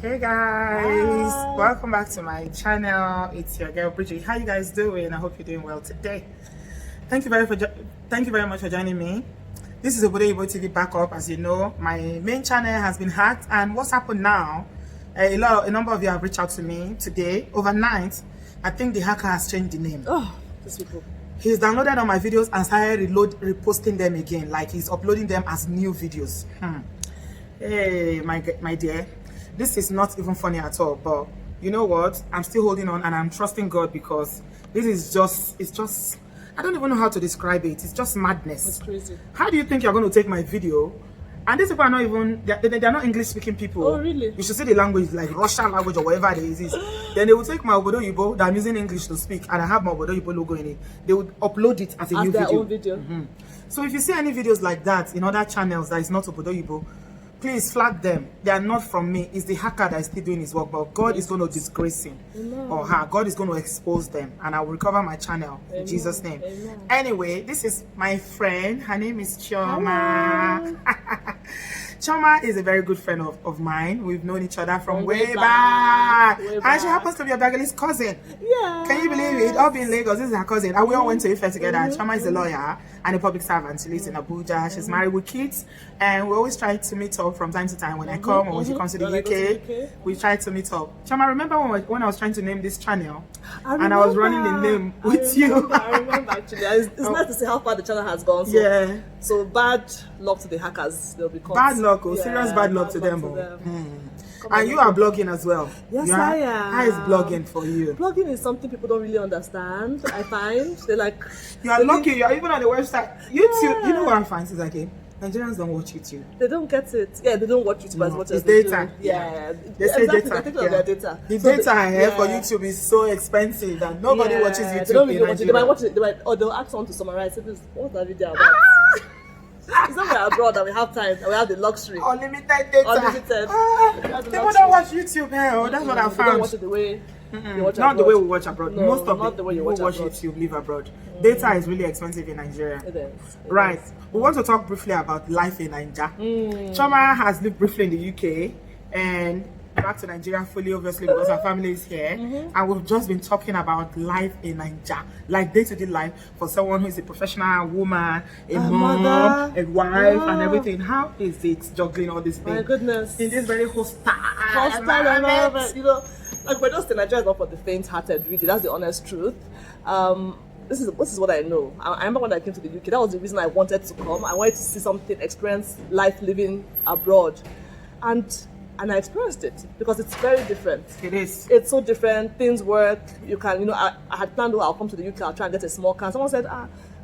Hey guys, welcome back to my channel. It's your girl Bridget. How you guys doing? I hope you're doing well today. Thank you very much for joining me. This is Obodo Ibo TV backup. As you know, my main channel has been hacked, and what's happened now? A number of you have reached out to me today overnight. I think the hacker has changed the name. Oh, these people. He's downloaded all my videos and started reposting them again, like he's uploading them as new videos. Hey, my dear, this is not even funny at all, but you know what? I'm still holding on and I'm trusting God, because this is just, I don't even know how to describe it. It's just madness. It's crazy. How do you think you're going to take my video? And these people are not even, they're not English speaking people. Oh, really? You should see the language, like Russian language or whatever it is. Then they will take my Obodo Ibo that I'm using English to speak, and I have my Obodo Ibo logo in it. They would upload it as a new video. Own video. So if you see any videos like that in other channels that is not Obodo Ibo, please flag them. They are not from me. It's the hacker that is still doing his work, but God is going to disgrace him or her. God is going to expose them, and I will recover my channel in Jesus' name. Anyway, this is my friend. Her name is Chioma. Chioma is a very good friend of mine. We've known each other from way back. And she happens to be a Dagalese cousin. Yeah. Can you believe it? All being Lagos. This is her cousin. And we all went to Ife together. Chioma is a lawyer and a public servant. She lives in Abuja. She's married with kids. And we always try to meet up from time to time. When I come or when she comes to the UK, we try to meet up. Chioma, remember when I was trying to name this channel? And I was running the name with you. I remember actually. It's nice to see how far the channel has gone. So, yeah. So bad luck to the hackers. They'll be caught. Bad luck, serious bad luck to them. And you are blogging as well. Yes, I am. How is blogging for you? Blogging is something people don't really understand. I find they're like, you are lucky. You are even on the website. YouTube. Yeah. You know what I find is like, Nigerians don't watch YouTube. They don't get it. Yeah, they don't watch YouTube as much as they data. Do. Yeah, they say exactly. data. They think of their data. The data I have for YouTube is so expensive that nobody watches YouTube. They don't really in watch it. They might watch it. Or they'll ask someone to summarize. Say, what's that video about? It's not we're abroad that we have time and we have the luxury. Unlimited data. Unlimited. People don't watch YouTube here. That's what I found. They don't watch it the way you watch not abroad. the way we watch abroad. No, most of not the way you people watch YouTube live abroad. Data is really expensive in Nigeria. It is. Right. We want to talk briefly about life in Naija. Chioma has lived briefly in the UK and back to Nigeria fully, obviously, because her family is here. And we've just been talking about life in Naija, like day-to-day life for someone who is a professional woman, a mom, mother, a wife, and everything. How is it juggling all these things? My goodness. In this very hostile environment. You know, like we're just in Nigeria is not for the faint-hearted, really. That's the honest truth. This is what I know. I remember when I came to the UK, that was the reason I wanted to come. I wanted to see something, experience life living abroad. And I experienced it because it's very different. It is. It's so different. Things work. You can, you know, I had planned, I'll come to the UK, I'll try and get a small car. Someone said,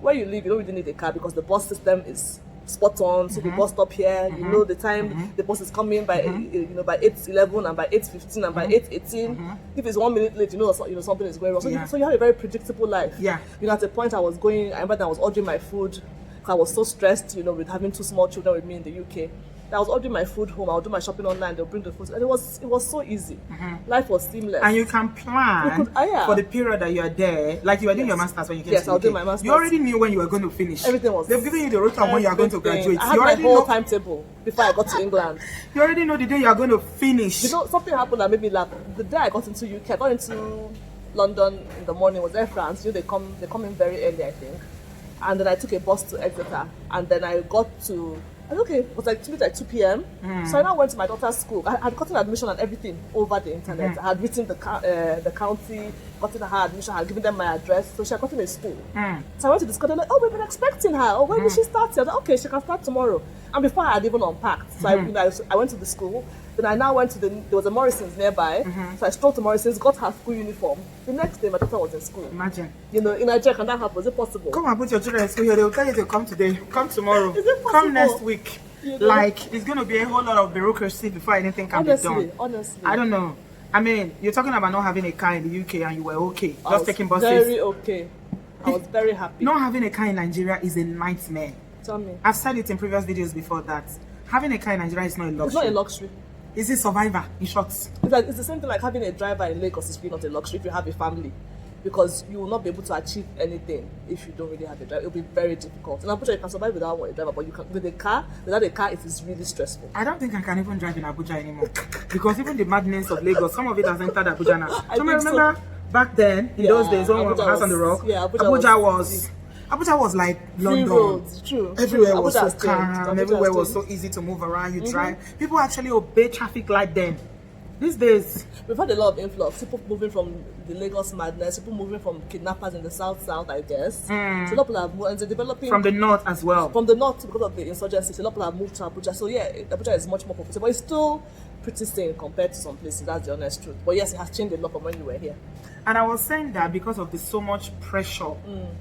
where you live, you don't really need a car because the bus system is spot on. So the bus stop here, you know the time the bus is coming by, you know, by 8:11 and by 8:15 and by 8:18. If it's 1 minute late, you know something is going wrong. So you have a very predictable life. Yeah. You know, at a point I remember that I was ordering my food. I was so stressed, you know, with having 2 small children with me in the UK. I was ordering my food home. I'll do my shopping online. They'll bring the food, and it was so easy. Life was seamless. And you can plan for the period that you are there. Like you were doing your masters when you came to the UK. I'll do my masters. You already knew when you were going to finish. Everything was. They've given you the route on when you are going to graduate. I had my whole timetable before I got to England. You already know the day you are going to finish. You know, something happened that made me laugh. The day I got into UK, I got into London in the morning. It was Air France. You know, they come in very early, I think. And then I took a bus to Exeter, and then I got to. Okay, it was like 2 p.m. So I now went to my daughter's school. I had gotten admission and everything over the internet. I had written the county, gotten her admission, I had given them my address. So she had gotten a school. So I went to the school. They're like, oh, we've been expecting her. Oh, when will she start? I was like, okay, she can start tomorrow. And before I had even unpacked, so I went to the school. Then I now went to there was a Morrison's nearby. So I strolled to Morrison's, got her school uniform. The next day, my daughter was in school. Imagine. You know, in Nigeria, can that happen? Is it possible? Come and put your children in school here. They will tell you to come today, come tomorrow, Is it possible? come next week. You know? Like, it's going to be a whole lot of bureaucracy before anything can be done. Honestly. I don't know. I mean, you're talking about not having a car in the UK and you were okay. Just taking buses. Very okay. I was very happy. Not having a car in Nigeria is a nightmare. Tell me. I've said it in previous videos before that having a car in Nigeria is not a luxury. It's not a luxury. It's a survivor, in short. It's the same thing like having a driver in Lagos is really not a luxury if you have a family. because you will not be able to achieve anything if you don't really have a driver. It'll be very difficult. In Abuja, you can survive without a driver, but you can with a car. Without a car, it is really stressful. I don't think I can even drive in Abuja anymore because even the madness of Lagos, some of it has entered Abuja now. I So I think remember back then, in those days, when we were House on the Rock, yeah, Abuja was like London. Roads, true. Everywhere was Abuja so calm, everywhere was so easy to move around. You drive. People actually obey traffic light then. These days, we've had a lot of influx. People moving from the Lagos madness, people moving from kidnappers in the south, I guess. So a lot of people have moved, and they're developing from the north as well. From the north because of the insurgency, a lot of people have moved to Abuja. So yeah, Abuja is much more popular, but it's still pretty sane compared to some places. That's the honest truth. But yes, it has changed a lot from when you were here. And I was saying that because of the so much pressure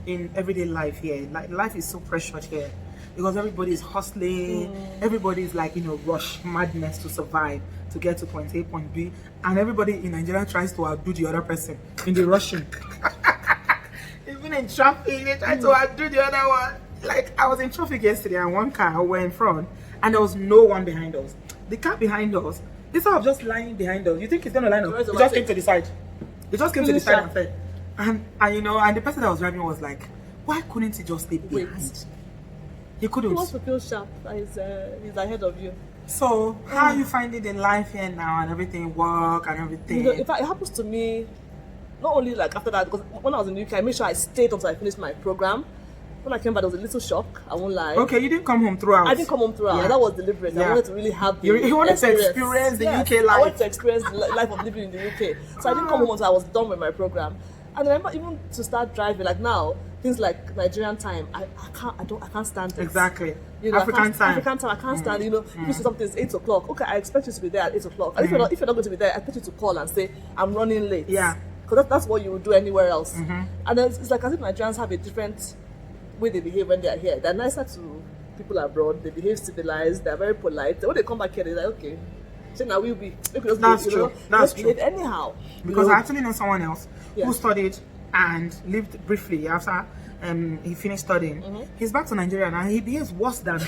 in everyday life here. Like life is so pressured here. Because everybody is hustling, everybody is like, rush, madness to survive, to get to point A, point B, and everybody in Nigeria tries to outdo the other person in the rushing. Even in traffic, they try to outdo the other one. Like, I was in traffic yesterday and one car were in front, and there was no one behind us. The car behind us, instead of just lying behind us, you think it's going to line up? It just came to the side. It just came to the side and fell. And the person that was driving was like, why couldn't he just stay behind? He couldn't. He wants to feel sharp. He's ahead of you. So, how are you finding the life here now and everything, work and everything? In fact, it happens to me, not only like after that, because when I was in the UK, I made sure I stayed until I finished my program. When I came back, there was a little shock, I won't lie. Okay, you didn't come home throughout. I didn't come home throughout. Yeah. That was deliberate. Yeah. I wanted to really have the You wanted to experience the UK life. I wanted to experience the life of living in the UK. So I didn't come home until I was done with my program. And I remember even to start driving, like now, things like Nigerian time, I can't stand it. Exactly. African time, I can't stand. If you say something is 8 o'clock, okay, I expect you to be there at 8 o'clock. And if you're not going to be there, I expect you to call and say, I'm running late. Yeah. Because that's what you would do anywhere else. And then it's like as if Nigerians have a different way they behave when they are here. They're nicer to people abroad. They behave civilized. They're very polite. When they come back here, they're like, okay, so now we'll be. That's true. That's true. Anyhow. Because I actually know someone else who studied and lived briefly after he finished studying. He's back to Nigeria now. He behaves worse than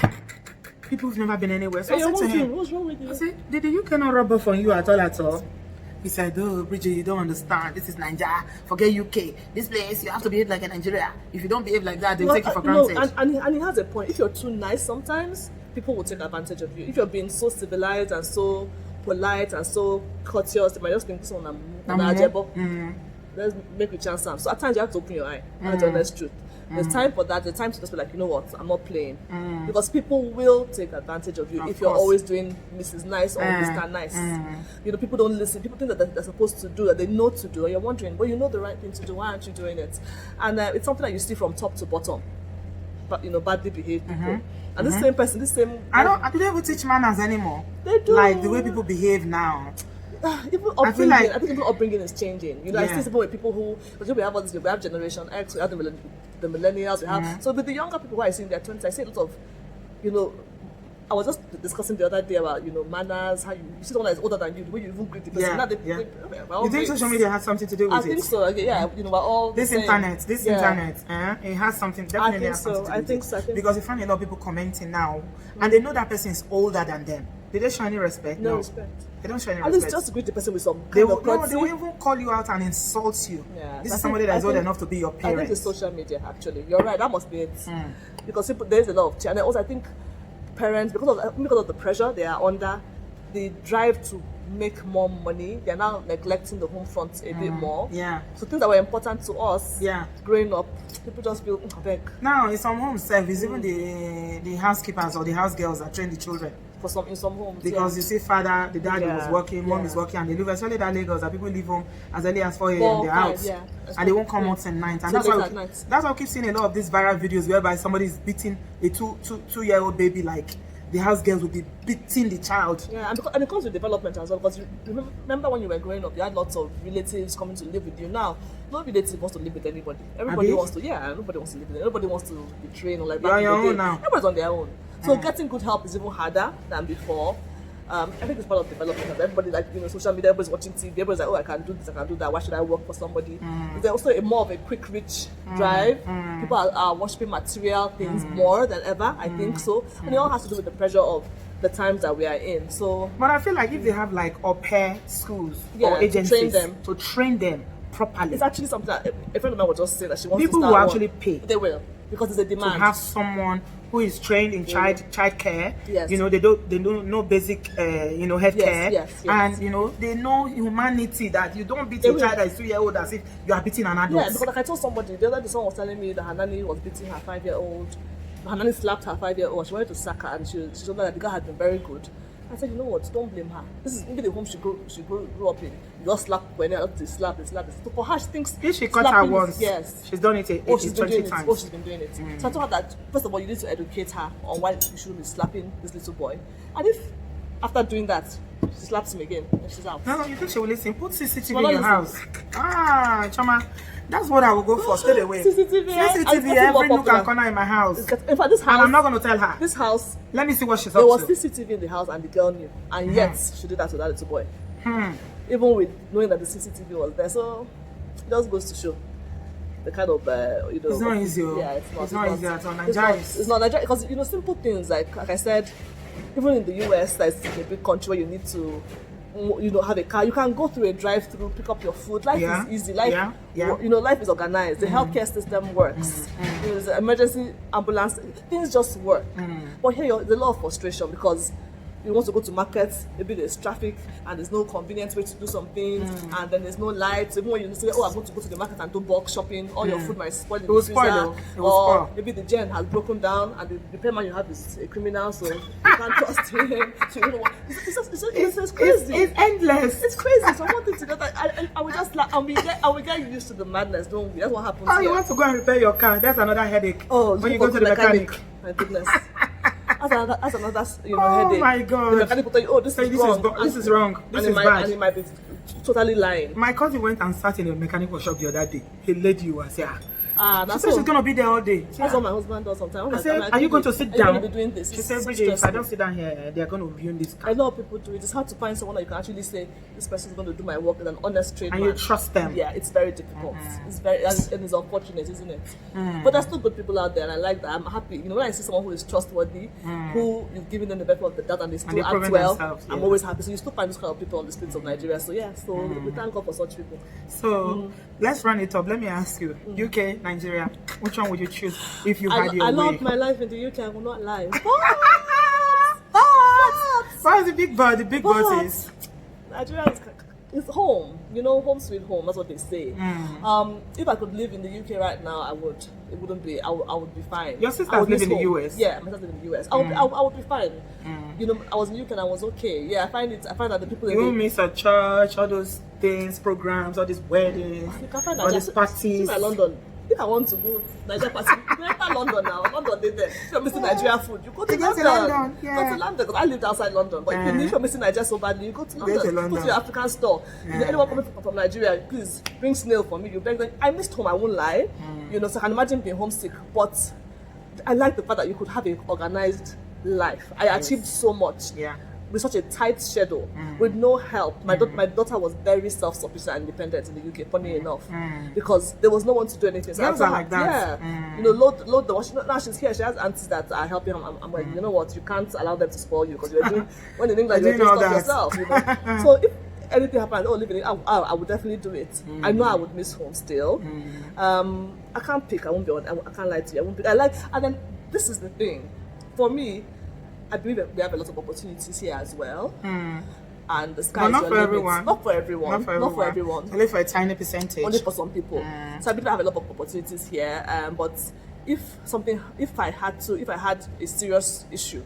people who've never been anywhere. So I said to him, what's wrong with you? I said, did the UK not rub off on you at all? He said, oh, Bridget, you don't understand. This is Naija. Forget UK. This place, you have to behave like a Nigeria. If you don't behave like that, they'll take you for granted. And he has a point. If you're too nice sometimes, people will take advantage of you. If you're being so civilized and so polite and so courteous, they might just think someone let's make a chance. So at times you have to open your eye. That's the honest truth. There's time for that. There's time to just be like, you know what, I'm not playing. Because people will take advantage of you if you're always doing Mrs. Nice or Mr. Nice. People don't listen. People think that they're supposed to do, that they know to do. And you're wondering, well, you know the right thing to do. Why aren't you doing it? And it's something that you see from top to bottom. But, badly behaved people. And this same person, do they even teach manners anymore? They do. Like the way people behave now. I think even upbringing is changing. I see people who, because we have all this, we have Generation X, we have the millennials, we have. So with the younger people who I see in their 20s, I see a lot of, I was just discussing the other day about, manners, how you see someone that is older than you, the way you even greet the person. You think social media has something to do with it? I think so. Yeah, we're all this internet, it has something. Definitely has something to do with it. I think so. Because you find a lot of people commenting now, and they know that person is older than them. Did they show any respect? No respect. They don't show any respect. respect. At least just greet the person with some they will even call you out and insult you. This is somebody that is old enough to be your parent. I think it's social media, actually. You're right, that must be it. Because there's a lot of change. And also I think parents, because of the pressure they are under, the drive to make more money, they're now neglecting the home front a bit more. So things that were important to us growing up, people just feel beg. Now in some homes, it's even the housekeepers or the house girls that train the children. In some homes. Because you see father, the dad was working, mom is working, and they live, especially that Lagos, that people leave home as early as 4 a.m. they're out. And they won't come out at night. And that's why I keep seeing a lot of these viral videos whereby somebody is beating a two-year-old baby, like the house girls will be beating the child. And it comes with development as well. Because you remember when you were growing up, you had lots of relatives coming to live with you. Now, no relative wants to live with anybody. Everybody wants to, nobody wants to live with them. Nobody wants to be trained or like that. You're on your own now. Everybody's on their own. So getting good help is even harder than before. I think it's part of development. Everybody, social media, everybody's watching TV. Everybody's like, oh, I can do this, I can do that. Why should I work for somebody? There's also more of a quick, rich drive. People are worshipping material things more than ever, I think so. And it all has to do with the pressure of the times that we are in. So, but I feel like if they have like au pair schools or agencies to train them properly. It's actually something that a friend of mine was just saying that she wants People to will start actually one. pay They will, because it's a to demand. have someone who is trained in child care. Yes. You know, they don't know basic you know, health care. Yes. And you know, they know humanity, that you don't beat They a will. child that is 2-year-old as if you are beating an adult. Yeah, because like I told somebody the other day, someone was telling me that her nanny was beating her 5-year-old. Her nanny slapped her 5-year-old. She wanted to sack her, and she told her that the girl had been very good. I said, you know what? Don't blame her. This is maybe the home she grew up in. You just slap when they slap. So for her, she thinks If she caught her slapping once, yes, she's done it she's been 20 doing times. it. She's been doing it. So I told her that first of all, you need to educate her on why you shouldn't be slapping this little boy. And if after doing that, she slaps him again, and she's out. No, you think she will listen? Put CCTV will in your not house. Ah, Chioma, that's what I will go for. Stay away. CCTV every nook and corner in my house. In fact, this house. And I'm not going to tell her. This house. Let me see what she's There up was to. CCTV in the house, and the girl knew, and yet she did that to that little boy. Even with knowing that the CCTV was there, so it just goes to show the kind of you know. It's not easy. Yeah, it's not easy at all. It's not Nigeria, because you know, simple things like I said, even in the US, that's a big country where you need to, you know, have a car. You can go through a drive-through, pick up your food. Life is easy. Life, you know, life is organized. The healthcare system works. You know, there's an emergency ambulance. Things just work. But here, there's a lot of frustration because you want to go to markets, maybe there's traffic and there's no convenient way to do some things, and then there's no lights. Even when you say, oh, I'm going to go to the market and do bulk shopping, all your food might spoil in the freezer, or maybe the gen has broken down and the repairman you have is a criminal, so you can't trust him. So you know what? It's crazy. It's endless. It's crazy. So I wanted to know that I would just like, I will get used to the madness, don't we? That's what happens. Oh, you want to go and repair your car? That's another headache. Oh, when you go to the mechanic. My goodness. That's another you know, headache. Oh my God. The mechanic will tell you, oh, this is wrong. This is wrong. This is bad. And he might be totally lying. My cousin went and sat in a mechanical shop the other day. He lady was here. She That's said she's going to be there all day. That's what my husband does sometimes. I said, are you going to sit down? Be doing this? She said, Bridget, if I don't sit down here, they're going to ruin this car. I know people do it. It's hard to find someone that you can actually say, this person is going to do my work in an honest trade. And you trust them. Yeah, it's very difficult. It's very, and it's unfortunate, isn't it? But there's still good people out there, and I like that. I'm happy. You know, when I see someone who is trustworthy, who is giving them the benefit of the doubt, and they still act well, I'm always happy. So you still find this kind of people on the streets of Nigeria. So yeah, so we thank God for such people. So let's run it up. Let me ask you, UK, Nigeria, which one would you choose if you had your way? I love my life in the UK. I will not lie. What's the big bird? The big bird is Nigeria is home. You know, home sweet home. That's what they say. If I could live in the UK right now, I would. It wouldn't be. I would be fine. Your sisters live in the US. Yeah, my sister live in the US. I would be fine. You know, I was in the UK and I was okay. Yeah, I find that the people. You miss a church, all those things, programs, all these weddings, you can find all these parties. In London. If I want to go Nigeria party, you go enter London now. London they there. If you're missing Nigeria food, you go to London. Yeah. Go to London because I lived outside London. But if you're missing Nigeria so badly, you go to London. Go to your African store. You know, anyone coming from Nigeria, please bring snail for me. You beg them. I missed home. I won't lie. You know, so I can imagine being homesick. But I like the fact that you could have an organized life. I achieved so much. Yeah. With such a tight schedule, with no help. My daughter was very self-sufficient and independent in the UK, funny enough, because there was no one to do anything. So Girls are like that. Yeah. You know, load the washing. Now she's here, she has aunties that are helping her. I'm like, you know what, you can't allow them to spoil you, because you're doing, when in England, you're doing stuff yourself, you know. So if anything happened, living it, I would definitely do it. I know I would miss home still. I can't pick, I won't be on, I can't lie to you, I won't pick. And then this is the thing, for me, I believe that we have a lot of opportunities here as well. And the sky is not your for limit. everyone. Not for everyone. Not for everyone. Only for a tiny percentage. Only for some people. So I believe I have a lot of opportunities here. But if I had a serious issue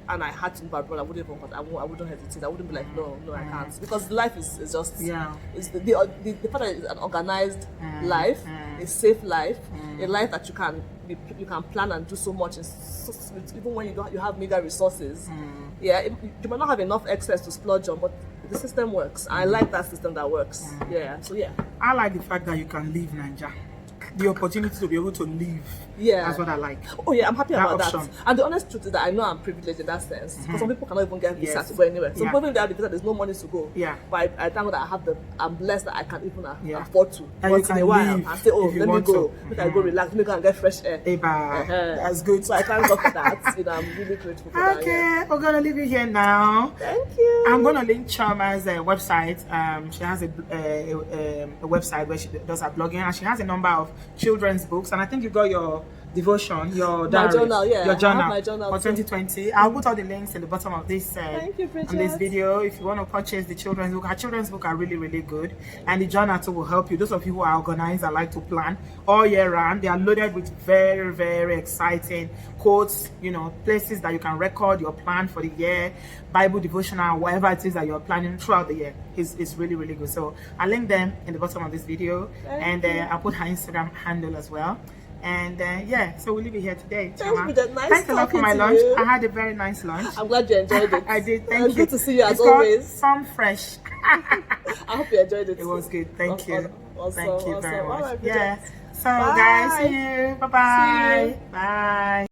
and I had to move abroad, I wouldn't hesitate. I wouldn't be like, no, I can't. Because life is just, it's the fact that it's an organized life, a safe life, a life that you can plan and do so much, even when you have meager resources. Yeah, you might not have enough excess to splurge on, but the system works. I like that system that works. Yeah, so yeah. I like the fact that you can leave Naija. the opportunity to be able to live. Yeah. That's what I like. Oh yeah, I'm happy about option. that. And the honest truth is that I know I'm privileged in that sense. Because some people cannot even get visa Yes. to go anywhere. Some Yeah. people, if they have the visa, there's no money to go. Yeah. But I thank God that I'm blessed that I can even Yeah. afford to. And Once you in a can while, leave and say, oh, if you let me want go. to. Let me go relax. Let me go and get fresh air. Eba, that's good. So I thank God for that. You know, I'm really grateful for that. Okay, Yeah. we're gonna leave you here now. Thank you. I'm gonna link Chioma's website. She has a website where she does her blogging, and she has a number of children's books. And I think you got your devotion, your diary, journal, yeah. your I journal, have my journal for too. 2020. I'll put all the links in the bottom of this Thank you, Bridget. on this video. If you want to purchase the children's book, our children's book are really, really good, and the journal too will help you. Those of you who are organized and like to plan all year round, they are loaded with very, very exciting quotes, you know, places that you can record your plan for the year, Bible devotional, whatever it is that you're planning throughout the year. It's really, really good. So I'll link them in the bottom of this video, and I'll put her Instagram handle as well. And yeah, so we'll leave it here today. Thanks, nice. Thanks a lot for my talking to lunch. you. I had a very nice lunch. I'm glad you enjoyed it. I did. Thank you. Good to see you as It's called always. Farm Fresh. I hope you enjoyed it. It was good. Thank you. Awesome, Thank you very awesome. All much. right, Bridget. Yeah. So Bye. guys, see you. Bye-bye. See you. Bye.